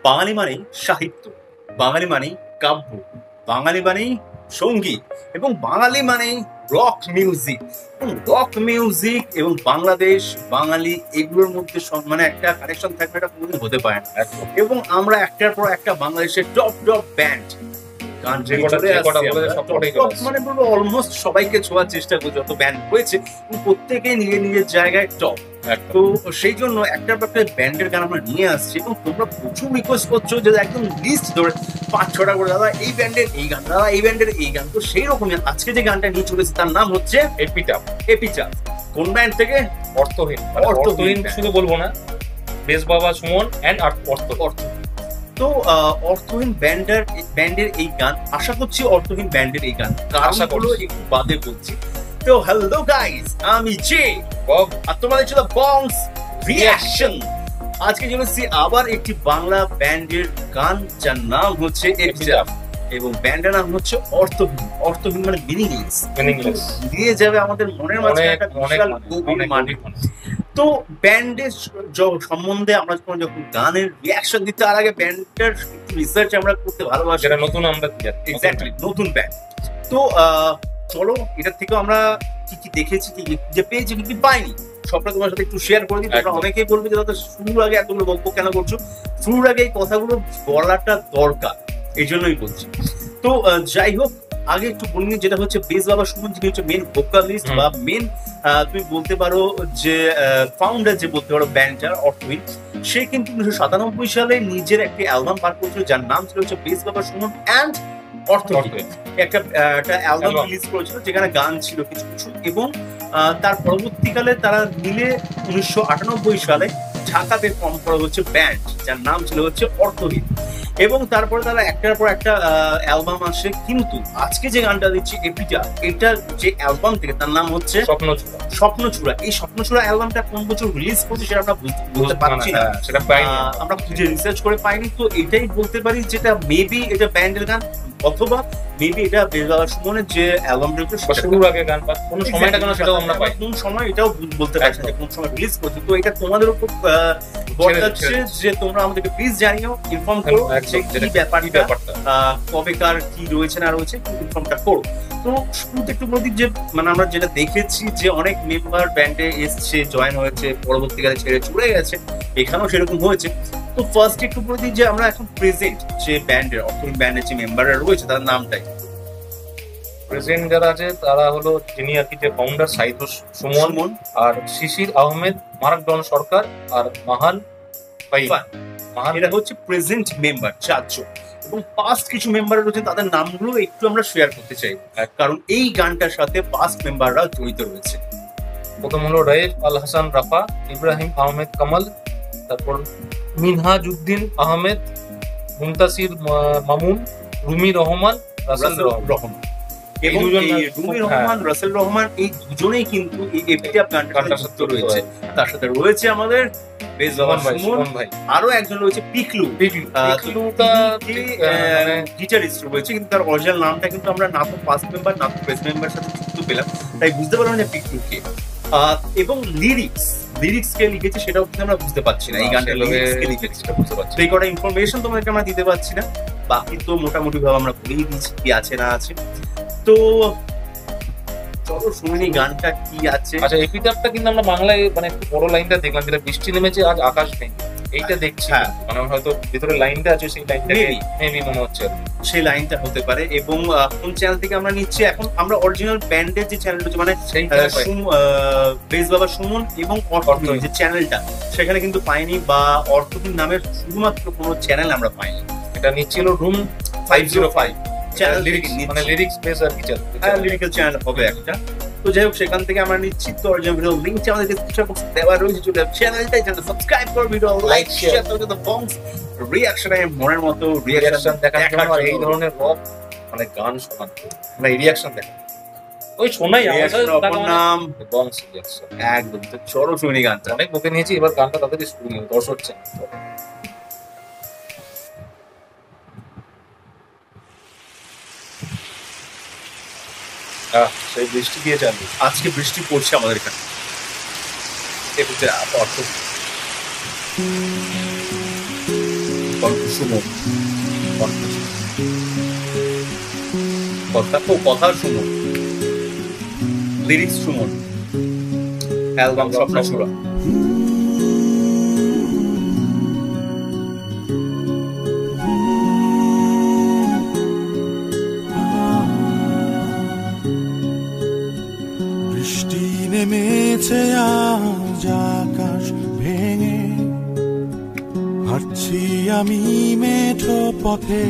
বাঙালি মানেই সাহিত্য, বাঙালি মানেই কাব্য, বাঙালি মানেই সঙ্গীত এবং বাঙালি মানেই রক মিউজিক। রক মিউজিক এবং বাংলাদেশ, বাঙালি এগুলোর মধ্যে মানে একটা কানেকশন থাকবে, এটা কোনোদিন হতে পারে না। এবং আমরা একটার পর একটা বাংলাদেশের টপ টপ ব্যান্ড গান মানে বলবো অলমোস্ট সবাইকে ছোঁয়ার চেষ্টা করছি, যত ব্যান্ড হয়েছে প্রত্যেকে নিজের নিজের জায়গায় টপ। তো সেই জন্য একটার পর একটা ব্যান্ডের গান আমরা নিয়ে আসছি এবং তোমরা প্রচুর রিকোয়েস্ট করছো যে একদম লিস্ট ধরে 5-6টা করে, দাদা এই ব্যান্ডের এই গান, দাদা এই ব্যান্ডের এই গান। তো সেই রকমই আজকে যে গানটা নিয়ে চলেছে তার নাম হচ্ছে এপিটাফ। এপিটাফ কোন ব্যান্ড থেকে? অর্থহীন। অর্থহীন শুধু বলবো না, বেশ বাবা সুমন এন্ড অর্থহীন। তো অর্থহীন ব্যান্ডের এই গান, আশা করছি অর্থহীন ব্যান্ডের এই গান কারণগুলো একটু বাদে বলছি। তো হ্যালো গাইস, আমি জে বব আর তোমাদের ছিল বংস রিঅ্যাকশন। আজকে চলেছি আবার একটি বাংলা ব্যান্ডের গান যার নাম হচ্ছে এপিটাফ এবং ব্যান্ডের নাম হচ্ছে অর্থহীন। অর্থহীন মানে মিনিংলেস দিয়ে যাবে আমাদের মনের মাঝে একটা বিশাল গভীর মানে। তো ব্যান্ডের সম্বন্ধে আমরা যখন গানের রিঅ্যাকশন দিতে, তার আগে ব্যান্ডটার রিসার্চ আমরা করতে ভালোবাসি। নতুন আমরা এক্স্যাক্টলি নতুন ব্যান্ড। তো চলো এটার থেকেও আমরা কি কি দেখেছি, কি যে পেয়েছি, কি কি পাইনি, সবটা তোমার সাথে একটু শেয়ার করে দিই। তোমরা অনেকেই বলবে যে দাদা শুরুর আগে এতগুলো বক্তব্য কেন করছো? শুরুর আগে এই কথাগুলো বলাটা দরকার, এই জন্যই বলছি। তো যাই হোক, আগে একটু বলিনি, যেটা হচ্ছে বেশ বাবা সুমন, যিনি হচ্ছে মেন ভোকালিস্ট বা মেন তুমি বলতে পারো যে ফাউন্ডার, যে বলতে পারো ব্যান্ডটার অর্থহীন। সে কিন্তু 1997 সালে নিজের একটি অ্যালবাম বার করেছিল যার নাম ছিল হচ্ছে বেশ বাবা সুমন অ্যান্ড অর্থহীন। একটা অ্যালবাম রিলিজ করেছিল যেখানে গান ছিল কিছু কিছু, এবং তার পরবর্তীকালে তারা মিলে 1998 সালে ঢাকাতে ফর্ম করা হচ্ছে ব্যান্ড যার নাম ছিল হচ্ছে অর্থহীন। এবং তারপরে তারা একটার পর একটা অ্যালবাম আসে, কিন্তু আজকে যে গানটা দিচ্ছি এপিটাফ, এটা যে অ্যালবাম থেকে তার নাম হচ্ছে স্বপ্নচূড়া। এই স্বপ্নচূড়া অ্যালবামটা কোন বছর রিলিজ করছে সেটা আমরা বলতে পারছি না, সেটা আমরা খুঁজে রিসার্চ করে পাইনি। তো এটাই বলতে পারি যেটা মেবি এটা ব্যান্ডের গান, অথবা মেবি এটা বেশ বাবা সুমনের যে অ্যালবামটা শুরুর আগে গান, বা কোন সময়টা কেন সেটাও আমরা পাই, কোন সময় এটাও বলতে পারছি না কোন সময় রিলিজ করছে। তো এটা তোমাদের উপর বর্তাচ্ছে যে তোমরা আমাদেরকে প্লিজ জানিও, ইনফর্ম করো যে কি ব্যাপারটা, কবেকার কি রয়েছে না রয়েছে, ইনফর্মটা করো। তো শুরুতে একটু বলি যে মানে আমরা যেটা দেখেছি যে অনেক মেম্বার ব্যান্ডে এসছে, জয়েন হয়েছে, পরবর্তীকালে ছেড়ে চলে গেছে, এখানেও সেরকম হয়েছে। তো ফার্স্ট একটু বলে দিই যে আমরা এখন প্রেজেন্ট যে ব্যান্ডের অর্থহীন ব্যান্ডের যে মেম্বাররা রয়েছে তার নামটাই। প্রেজেন্ট যারা আছে তারা হলো যিনি আর কি যে ফাউন্ডার সাইদ সুমন, আর শিশির আহমেদ, মারাকডন সরকার আর মাহাল ভাইফান। এরা হচ্ছে প্রেজেন্ট মেম্বার 4 জন, এবং পাস্ট কিছু মেম্বার রয়েছে তাদের নামগুলো একটু আমরা শেয়ার করতে চাই, কারণ এই গানটার সাথে পাস্ট মেম্বাররা জড়িত রয়েছে। প্রথম হলো রাইফ আল হাসান রাফা, ইব্রাহিম আহমেদ কামাল, তারপর মিনহাজউদ্দিন আহমেদ, মুনতাসির মামুন, রুমি রহমান, রাসেল রহমান। এবং রুমি রহমান, রাসেল রহমান এই দুজনেই কিন্তু এই এপিটাফ গানটার সাথে রয়েছে। তার সাথে রয়েছে আমাদের বেশ বাবা সুমন ভাই, আরো একজন রয়েছে পিকলু। গিটারিস্ট রয়েছে, কিন্তু তার অরিজিনাল নামটা কিন্তু আমরা না তো পাস্ট মেম্বার না তো প্রেজেন্ট মেম্বার সাথে যুক্ত পেলাম, তাই বুঝতে পারলাম যে পিকলু কে। এবং লিরিক্স কে লিখেছে সেটাও কিন্তু আমরা বুঝতে পারছি না, এই গানটা লিরিক্স কে লিখেছে সেটা বুঝতে পারছি। এই কটা ইনফরমেশন তোমাদেরকে আমরা দিতে পারছি না, বাকি তো মোটামুটি ভাবে আমরা বলেই দিচ্ছি কি আছে না আছে। তো চলো শুনি গানটা কি আছে। আচ্ছা, এপিটাফটা কিন্তু আমরা বাংলায় মানে একটু বড় লাইনটা দেখলাম, যেটা বৃষ্টি নেমেছে আজ আকাশ নেই, এইটা দেখছি। মানে হয়তো ভিতরে লাইনটা আছে, সেই লাইনটা মেবি মনে হচ্ছে সেই লাইনটা হতে পারে। এবং কোন চ্যানেল থেকে আমরা নিচ্ছি, এখন আমরা অরিজিনাল ব্যান্ডের যে চ্যানেল হচ্ছে মানে বেশ বাবা সুমন এবং অর্থহীন যে চ্যানেলটা, সেখানে কিন্তু পাইনি, বা অর্থহীন নামের শুধুমাত্র কোনো চ্যানেল আমরা পাইনি। এটা নিচ্ছিল রুম 505 চ্যানেল, মানে লিরিক্স বেস আর কি লিরিক্যাল চ্যানেল হবে একটা। তো যাই হোক, সেখান থেকে আমরা নিচ্ছি। তো অরিজিনাল ভিডিও লিংকটা আমাদের ডেসক্রিপশন বক্সে দেওয়া রয়েছে, চলে চ্যানেলটা সাবস্ক্রাইব করো, ভিডিও লাইক শেয়ার করো। তো বংস রিঅ্যাকশনে মনের মতো রিঅ্যাকশন দেখার জন্য এই ধরনের রক মানে গান শোনার মানে রিঅ্যাকশন দেখা ওই শোনাই আমার নাম বংস রিঅ্যাকশন একদম। তো চলো শুনি গানটা, অনেক বকে নিয়েছি, এবার গানটা তাড়াতাড়ি শুনি, দর্শক হচ্ছে। সেই বৃষ্টি দিয়ে যাবে, আজকে বৃষ্টি পড়ছে আমাদের এখানে। অর্থ কণ্ঠ সুমন, কথা সুমন, লিরিক্স সুমন, অ্যালবাম স্বপ্নচূড়া। বৃষ্টি নেমেছে আজ আকাশ ভেঙে, হাঁটছি আমি মেঠো পথে,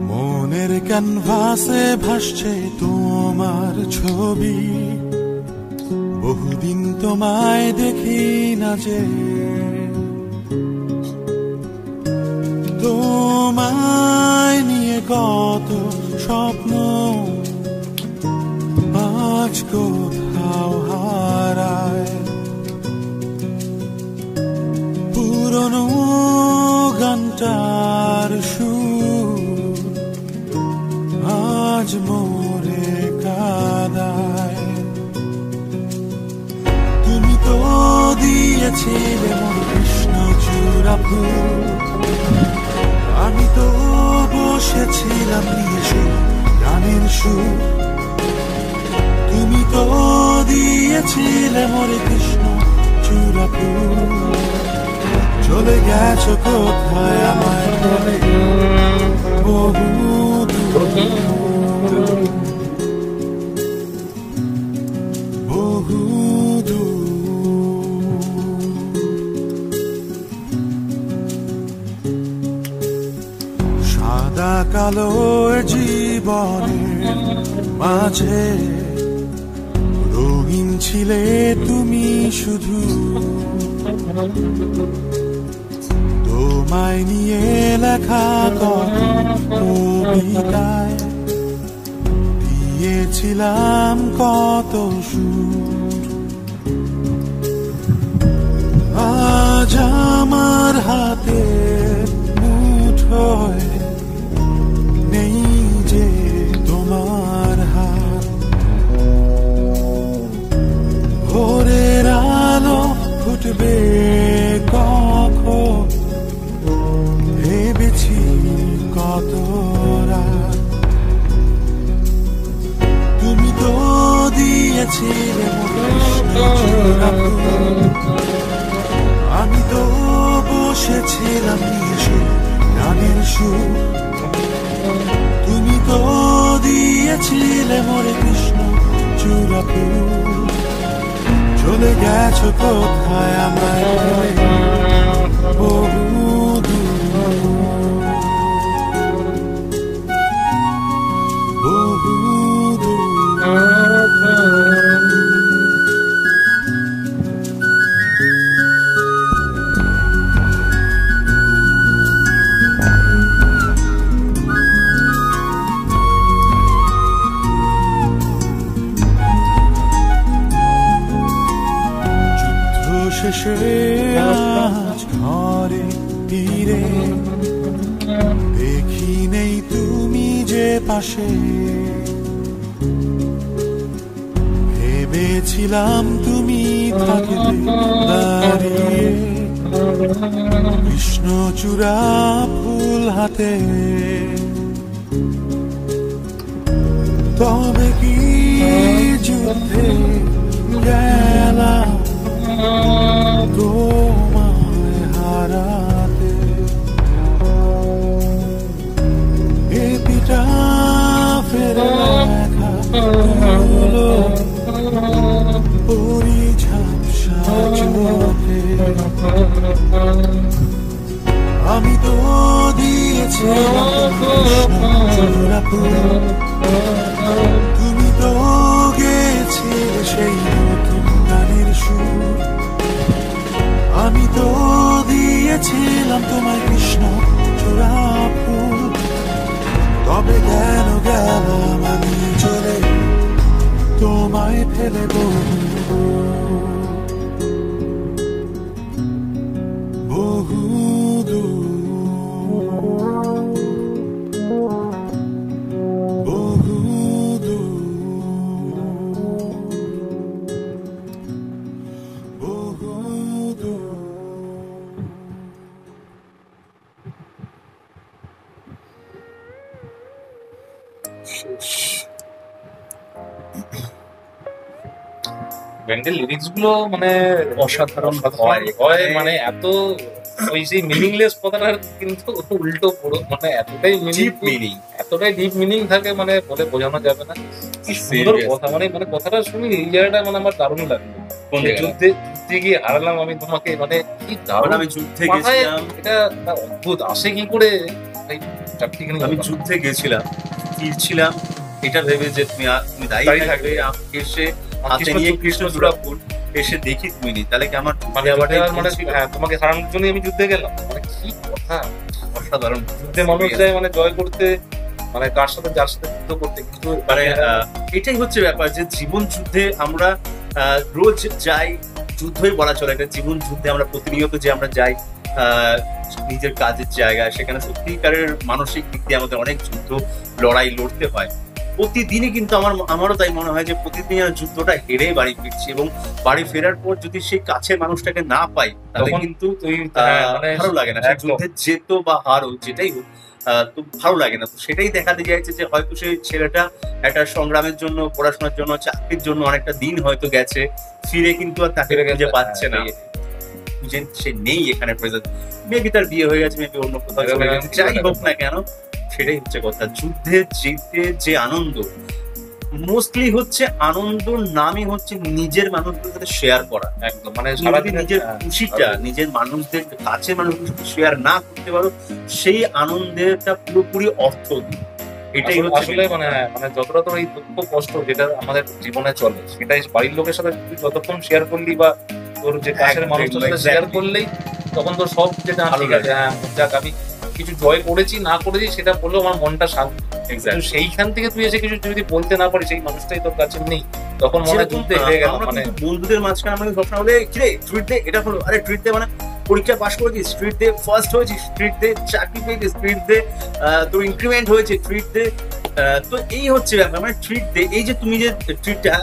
মনের ক্যানভাসে ভাসছে তোমার ছবি, বহুদিন তোমায় দেখি না যে, তোমায় নিয়ে কত স্বপ্ন আজ কোথাও হারায়, পুরনো গানটার সুর আজ মোরে কাদায়। তুমি তো দিয়েছিলে মোর কৃষ্ণচূড়া ফুল, আমি তো বসেছিলাম নিয়ে সেই গানের সুর, তুমি তো দিয়েছিলে মোর কৃষ্ণচূড়া ফুল, চলে গেছো কোথায় আমায় বলে বহু দূর, বহু দূর। সাদা কালো জীবনের মাঝে রঙিন ছিলে তুমি শুধু, তোমায় নিয়ে লেখা কবিতায় দিয়েছিলাম কত সুর, আজ আমার হাতে মুঠোয় নেই যে তোমার হাত, ভোরের আলো ফুটবে কখন ভেবেছি কত রাত, তুমি তো দিয়েছিলে কৃষ্ণচূড়া ফুল, আমি তো বসেছিলাম নিয়ে সেই গানের সুর, তুমি তো দিয়েছিলে মোরে কৃষ্ণচূড়া ফুল, চলে গেছো কোথায় আমায় বলে বহু দূর, বহু দূর। শেষে আজ ঘরে ফিরে দেখি নেই তুমি যে পাশে, ভেবেছিলাম তুমি থাকবে দাঁড়িয়ে কৃষ্ণচূড়া ফুল হাতে, তবে কি যুদ্ধে গেলাম তোমায় হারাতে, এ পিটা ফেরে লেখা তুলো পরি ঝাপসা চোখে, আমি তো দিয়েছিলাম কৃষ্ণচূড়া ফুল, তুমি তো গেছিলে সেই নতুন গানের সুর, আমি তো দিয়েছিলাম তোমায় কৃষ্ণচূড়া ফুল, তবে কেন গেলাম আমি চলে তোমায় ফেলে বহু দূর, বহু দূর, বহু দূর। ব্যান্ডের লিরিক্স গুলো মানে অসাধারণ হয় মানে এত ওই সেই মিনিংলেস কথাটার কিন্তু উল্টো পুরো মানে এতটাই ডিপ মিনিং মিনিং। এতটাই ডিপ মিনিং থাকে মানে বলে বোঝানো যাবে না। কি সুন্দর Serious। কথা মানে মানে কথাটা শুনি এই জায়গাটা মানে আমার দারুণ লাগলো। কোন জায়গায়? যুদ্ধে গিয়ে হারালাম আমি তোমাকে মানে কি দারুণ আমি যুদ্ধে মাথায় গেছিলাম, এটা একটা অদ্ভুত আসে কি করে এই চারটিখানি আমি ব্যাপার। যুদ্ধে গেছিলাম, ফিরছিলাম, এটা ভেবে যে তুমি তুমি দাঁড়িয়ে দাঁড়িয়ে থাকবে, থাকবে। আমাকে এসে হাতে কৃষ্ণ নিয়ে চূড়া কৃষ্ণচূড়া ফুল এসে দেখি তুমি নেই, তাহলে কি আমার মানে যাওয়াটাই যুদ্ধে মানে ছিল? হ্যাঁ, তোমাকে হারানোর জন্য আমি যুদ্ধে গেলাম মানে কি কথা। অসাধারণ। যুদ্ধে মানুষ যায় মানে জয় করতে মানে কার সাথে যার সাথে যুদ্ধ করতে কিন্তু মানে এটাই হচ্ছে ব্যাপার যে জীবন যুদ্ধে আমরা রোজ যাই, যুদ্ধই বলা চলে, এটা জীবন যুদ্ধে আমরা প্রতিনিয়ত যে আমরা যাই নিজের কাজের জায়গায়, সেখানে সত্যিকারের মানসিক দিক দিয়ে আমাদের অনেক যুদ্ধ লড়াই লড়তে হয় প্রতিদিনই। কিন্তু আমারও তাই মনে হয় যে প্রতিদিন আমরা যুদ্ধটা হেরে বাড়ি ফিরছি, এবং বাড়ি ফেরার পর যদি সেই কাছের মানুষটাকে না পাই তাহলে তখন কিন্তু তুই মানে ভালো লাগে না। সে একদম। যুদ্ধে যেত বা হারো যেটাই হোক, তো ভালো লাগে না। তো সেটাই দেখাতে যাচ্ছে যে হয়তো সেই ছেলেটা একটা সংগ্রামের জন্য, পড়াশোনার জন্য, চাকরির জন্য অনেকটা দিন হয়তো গেছে, ফিরে কিন্তু আর তাকে ফিরে গেছে, খুঁজে পাচ্ছে না, হ্যাঁ, যে সে নেই এখানে প্রেজেন্ট। মেবি তার বিয়ে হয়ে গেছে, মেবি অন্য কোথাও চলে গেছে, যাই হোক না কেন, সেটাই হচ্ছে কথা। যুদ্ধে যেতে যে আনন্দ, মোস্টলি হচ্ছে আনন্দর নামই হচ্ছে নিজের মানুষদের সাথে শেয়ার করা। একদম মানে তুমি যদি সারাদিন নিজের খুশিটা নিজের মানুষদের কাছে মানুষদের সাথে শেয়ার না করতে পারো, সেই আনন্দেরটা পুরোপুরি অর্থহীন। এটাই হচ্ছে আসলে মানে মানে যতটা তোর এই দুঃখ কষ্ট যেটা আমাদের জীবনে চলে সেটাই বাড়ির লোকের সাথে তুই যতক্ষণ শেয়ার করলি বা তোর যে কাছের একদম, মানুষের সাথে exactly। শেয়ার করলেই তখন তোর সব যেটা ভালো ঠিক আছে, লাগে। হ্যাঁ যাক আমি কিছু জয় করেছি না করেছি সেটা বললেও আমার মনটা শান্ত। কিন্তু সেইখান থেকে তুই এসে কিছু যদি বলতে না পারিস, সেই মানুষটাই তোর কাছে নেই, তখন মনে হয় সেরকম, যুদ্ধে হেরে গেল আমরা মানে কিন্তু বন্ধুদের মাঝখানে আমরা সবসময় বলে কিরে ট্রিট দে, এটা হলো, আরে ট্রিট দে মানে পরীক্ষা পাস করেছিস, ট্রিট দে, ফার্স্ট হয়েছিস, ট্রিট দে, চাকরি পেয়েছিস, ট্রিট দে, তোর ইনক্রিমেন্ট হয়েছে, ট্রিট দে। তো এই হচ্ছে ব্যাপার, মানে ট্রিট দে। এই যে তুমি যে ট্রিটটা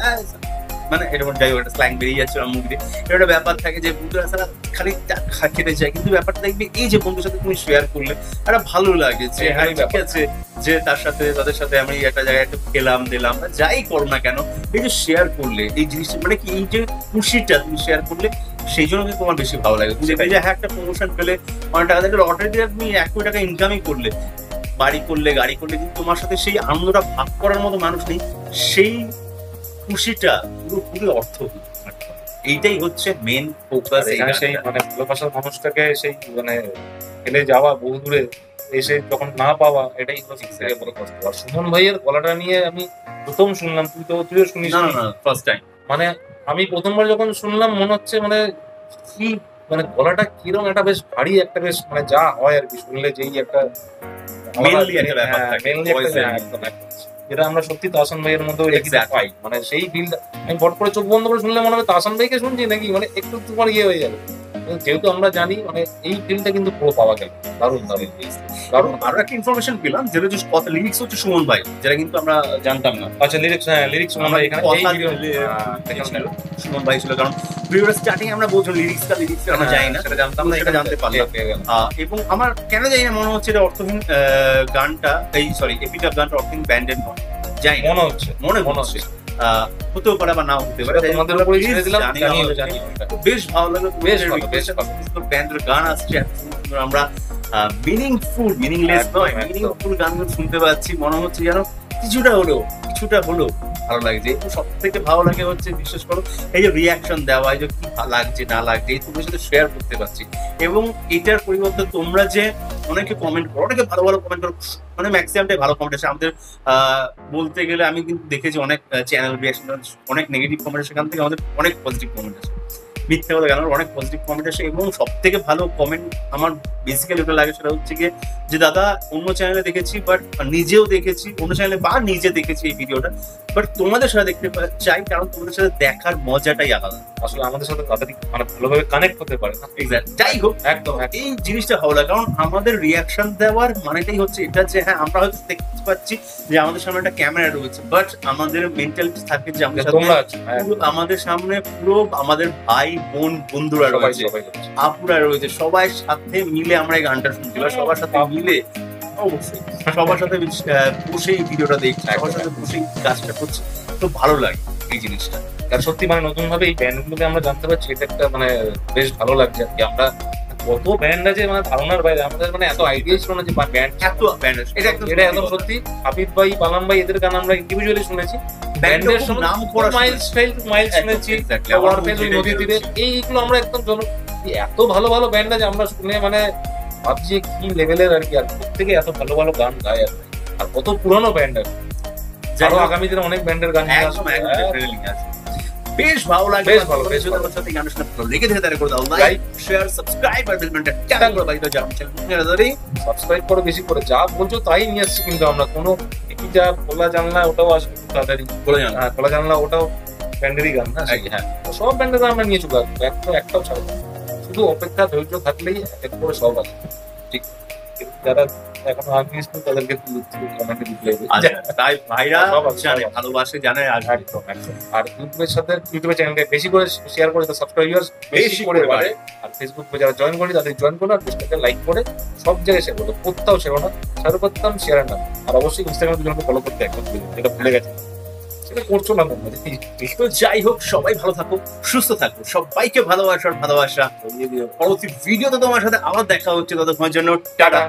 মানে এটা যাই হোক, একটা স্ল্যাং বেরিয়ে যাচ্ছে আমার মুখ দিয়ে, এটা একটা ব্যাপার থাকে যে বন্ধুরা সারা খালি খেতে যায়, কিন্তু ব্যাপারটা দেখবি এই যে বন্ধুর সাথে তুমি শেয়ার করলে একটা ভালো লাগে যে হ্যাঁ ঠিক আছে, যে তাদের সাথে আমি একটা জায়গায় একটু খেলাম দিলাম, বা যাই করো না কেন, এই যে শেয়ার করলে এই জিনিসটা মানে কি, এই যে খুশিটা তুমি শেয়ার করলে, সেই জন্য কিন্তু তোমার বেশি ভালো লাগে। তুমি দেখবে যে হ্যাঁ একটা প্রমোশন পেলে, অনেক টাকা থেকে লটারি দিয়ে তুমি 1 কোটি টাকা ইনকামই করলে, বাড়ি করলে, গাড়ি করলে, কিন্তু তোমার সাথে সেই আনন্দটা ভাগ করার মতো মানুষ নেই, সেই খুশিটা পুরোপুরি অর্থহীন। এইটাই হচ্ছে মেন ফোকাস। এখানে সেই মানে ভালোবাসার মানুষটাকে সেই মানে ফেলে যাওয়া বহু দূরে এসে যখন না পাওয়া, এটাই হলো সবথেকে বড় কষ্ট। আর সুমন ভাইয়ের গলাটা নিয়ে আমি প্রথম শুনলাম, তুইও শুনিস? না না, ফার্স্ট টাইম। মানে আমি প্রথমবার যখন শুনলাম মনে হচ্ছে মানে কি মানে গলাটা কিরকম একটা বেশ ভারী একটা বেশ মানে যা হয় আর কি শুনলে, যেই একটা Mainly একটা ব্যাপার থাকে, মেনলি voice এর। একদম যেটা আমরা সত্যি তাহসান ভাইয়ের মধ্যেও exact পাই, মানে সেই ফিলটা আমি বট করে চোখ বন্ধ করে শুনলে মনে হবে তাহসান ভাইকে শুনছি নাকি, মানে একটু তোমার ইয়ে হয়ে যাবে। যেহেতু আমরা জানি মানে এই ফিলটা কিন্তু পুরো পাওয়া গেল, দারুণ দারুণ কারণ আরো একটা ইনফরমেশন পেলাম, যেটা হচ্ছে কথা লিরিক্স হচ্ছে সুমন ভাই, যেটা কিন্তু আমরা জানতাম না। আচ্ছা লিরিক্স আমরা এখানে এই ভিডিও ছিল সুমন ভাই ছিল, কারণ ভিডিওটা স্টার্টিং আমরা বলছিলাম লিরিক্সটা আমরা জানি না, সেটা জানতাম না, সেটা জানতে পারলাম। এবং আমার কেন জানি না মনে হচ্ছে এটা অর্থহীন গানটা, এই সরি এপিটা গানটা অর্থহীন ব্যান্ডের নয়, জানি না, মনে মনে হচ্ছে হতেও পারে বা নাও হতে পারে, তোমাদের উপরে ছেড়ে দিলাম, জানি বেশ ভালো লাগলো, বেশ ভালো, বেশ ভালো। ব্যান্ডের গান আসছে এত সুন্দর, আমরা মিনিংফুল, মিনিংলেস নয়, একদম, মিনিংফুল গানগুলো শুনতে পাচ্ছি, মনে হচ্ছে যেন কিছুটা হলো ভালো লাগছে। একটু সব থেকে ভালো লাগে হচ্ছে বিশেষ করে এই যে রিয়াকশন দেওয়া, এই যে কি লাগছে না লাগছে, এই তোমার সাথে শেয়ার করতে পারছি। এবং এটার পরিবর্তে তোমরা যে অনেকে কমেন্ট করো, অনেকে ভালো ভালো কমেন্ট করো, মানে ম্যাক্সিমামটাই ভালো কমেন্ট আসে। আমাদের বলতে গেলে আমি কিন্তু দেখেছি অনেক চ্যানেল রিয়াকশন, অনেক নেগেটিভ কমেন্ট, সেখান থেকে আমাদের অনেক পজিটিভ কমেন্ট আসে, মিথ্যে কথা কেন, অনেক পজিটিভ কমেন্ট আসে। এবং সব থেকে ভালো কমেন্ট আমার বেসিক্যালি ওটা লাগে, সেটা হচ্ছে গিয়ে যে দাদা অন্য চ্যানেলে দেখেছি, বাট নিজেও দেখেছি অন্য চ্যানেলে, বা নিজে দেখেছি এই ভিডিওটা, বাট তোমাদের সাথে দেখতে চাই, কারণ তোমাদের সাথে দেখার মজাটাই আলাদা। আসলে আমাদের সাথে তাড়াতাড়ি মানে ভালোভাবে কানেক্ট হতে পারে না, এক্স্যাক্ট, যাই হোক একদম এই জিনিসটা ভালো লাগে, কারণ আমাদের রিয়াকশন দেওয়ার মানেটাই হচ্ছে এটা যে হ্যাঁ আমরা হয়তো দেখতে পাচ্ছি যে আমাদের সামনে একটা ক্যামেরা রয়েছে, বাট আমাদের মেন্টালিটি থাকে যে আমাদের সাথে তোমরা আছো, আমাদের সামনে পুরো আমাদের ভাই বোন বন্ধুরা রয়েছে, আপুরা রয়েছে, সবার সাথে মিলে আমরা এই গানটা শুনছি, বা সবার সাথে মিলে অবশ্যই সবার সাথে বসে এই ভিডিওটা দেখছি, সবার সাথে বসে এই কাজটা করছি, তো ভালো লাগে এই জিনিসটা। আর সত্যি মানে নতুন ভাবে এই ব্যান্ডগুলোকে আমরা জানতে পারছি, এটা একটা মানে বেশ ভালো লাগছে আর কি। আমরা কত ব্যান্ড আছে মানে ধারণার বাইরে, আমাদের মানে এত আইডিয়া ছিল না যে ব্যান্ড এত ব্যান্ড এটা একদম এটা একদম সত্যি। হাবিব ভাই, পালাম ভাই, এদের গান আমরা ইন্ডিভিজুয়ালি শুনেছি, ব্যান্ডের খুব নাম করা মাইল স্টাইল মাইল শুনেছি, ওয়ারফেজ ওই নদী তীরে, এইগুলো আমরা একদম এত ভালো ভালো ব্যান্ড আছে আমরা শুনে মানে ভাবছি কি লেভেলের আর কি। আর প্রত্যেকে এত ভালো ভালো গান গায় আর কি। আর কত পুরনো ব্যান্ড আর আরো আগামী দিনে অনেক ব্যান্ডের গান একদম definitely আছে। বেশ ভালো লাগে, বেশ ভালো, বেশ ভালো। সাথে গানের সাথে ভালো লেগে থাকে তাহলে করে দাও লাইক, শেয়ার, সাবস্ক্রাইব আর বেল বাটনটা টান করে বাজিয়ে দাও। যাও চ্যানেল সাবস্ক্রাইব করো বেশি করে, যা বলছো তাই নিয়ে আসছি কিন্তু আমরা। কোনো এটা খোলা জানলা ওটাও আসবে খুব তাড়াতাড়ি, বলে জানো। হ্যাঁ খোলা জানলা ওটাও ব্যান্ডেরই গান না, হ্যাঁ তো সব ব্যান্ডের গান আমরা নিয়ে চলে আসবো, একটাও ছাড়বো না। শুধু অপেক্ষা ধৈর্য থাকলেই এক করে সব আছে, ঠিক। যারা এখনো আগ্রহী তাদেরকে কমেন্টে দিতে তাই ভাইরা সব আছে, জানে, সব আছে। ভালোবাসে, জানে। আর একদম একদম। আর ইউটিউবের সাথে ইউটিউবের চ্যানেলকে বেশি করে শেয়ার করে, সাবস্ক্রাইবার্স বেশি করে বাড়ে। আর ফেসবুক পেজে যারা জয়েন করি তাদের জয়েন করো, আর পেজটাকে লাইক করে সব জায়গায় শেয়ার করো, কোথাও শেয়ার না, শেয়ার করতাম শেয়ার না। আর অবশ্যই ইনস্টাগ্রামে দুজনকে ফলো করতে একদম যেটা ভুলে গেছে, সেটা করছো না তোমরা। তো যাই হোক, সবাই ভালো থাকো, সুস্থ থাকো, সবাইকে ভালোবাসা। পরবর্তী ভিডিওতে তোমার সাথে আবার দেখা হচ্ছে, ততক্ষণের জন্য টাটা।